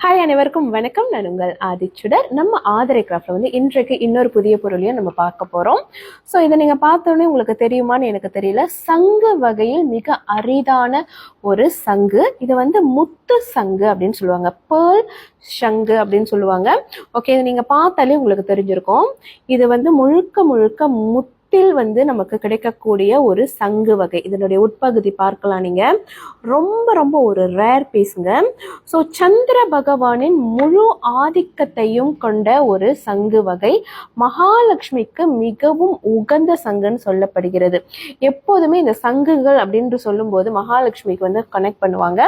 Hi, அனைவருக்கும் வணக்கம். நான் உங்கள் ஆதிச்சுடர். நம்ம ஆதரை கிராஃப்ட்ல வந்து இன்றைக்கு இன்னொரு புதிய பொருளையும் நம்ம பார்க்க போறோம். ஸோ இதை நீங்க பார்த்தோன்னே உங்களுக்கு தெரியுமான்னு எனக்கு தெரியல. சங்கு வகையில் மிக அரிதான ஒரு சங்கு. இது வந்து முத்து சங்கு அப்படின்னு சொல்லுவாங்க, பேர்ல் சங்கு அப்படின்னு சொல்லுவாங்க. ஓகே, இதை நீங்க பார்த்தாலே உங்களுக்கு தெரிஞ்சிருக்கும். இது வந்து முழுக்க முழுக்க முத்தில் வந்து நமக்கு கிடைக்கக்கூடிய ஒரு சங்கு வகை. இதனுடைய உட்பகுதி பார்க்கலாம் நீங்க. ரொம்ப ரொம்ப ஒரு ரேர் பீஸுங்க. ஸோ சந்திர பகவானின் முழு ஆதிக்கத்தையும் கொண்ட ஒரு சங்கு வகை. மகாலட்சுமிக்கு மிகவும் உகந்த சங்குன்னு சொல்லப்படுகிறது. எப்போதுமே இந்த சங்குகள் அப்படின்னு சொல்லும்போது மகாலட்சுமிக்கு வந்து கனெக்ட் பண்ணுவாங்க.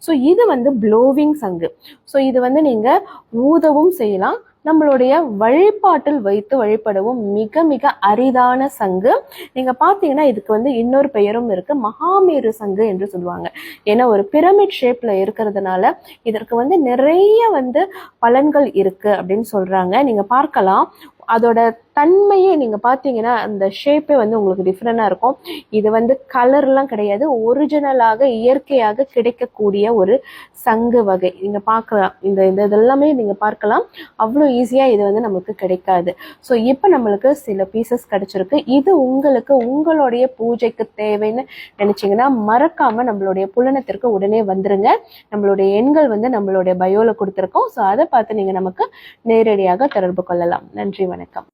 ஸோ இது வந்து ப்ளோவிங் சங்கு. ஸோ இது வந்து நீங்க ஊதவும் செய்யலாம், நம்மளுடைய வழிபாட்டில் வைத்து வழிபடவும் மிக மிக அரிதான சங்கு. நீங்க பாத்தீங்கன்னா இதுக்கு வந்து இன்னொரு பெயரும் இருக்கு, மகாமேரு சங்கு என்று சொல்லுவாங்க. ஏன்னா ஒரு பிரமிட் ஷேப்ல இருக்கிறதுனால இதற்கு வந்து நிறைய வந்து பலன்கள் இருக்கு அப்படின்னு சொல்றாங்க. நீங்க பார்க்கலாம், அதோட தன்மையே நீங்க பாத்தீங்கன்னா அந்த ஷேப்பே வந்து உங்களுக்கு டிஃப்ரெண்டா இருக்கும். இது வந்து கலர்லாம் கிடையாது, ஒரிஜினலாக இயற்கையாக கிடைக்கக்கூடிய ஒரு சங்கு வகை. நீங்க பார்க்கலாம், இந்த இதெல்லாமே நீங்க பார்க்கலாம், அவ்வளோ ஈஸியா இது வந்து நமக்கு கிடைக்காது. ஸோ இப்போ நம்மளுக்கு சில பீசஸ் கிடைச்சிருக்கு. இது உங்களுக்கு உங்களுடைய பூஜைக்கு தேவைன்னு நினைச்சீங்கன்னா மறக்காம நம்மளுடைய புலனத்திற்கு உடனே வந்துருங்க. நம்மளுடைய எண்கள் வந்து நம்மளுடைய பயோல கொடுத்துருக்கோம். ஸோ அதை பார்த்து நீங்க நமக்கு நேரடியாக தொடர்பு கொள்ளலாம். நன்றி, வணக்கம்.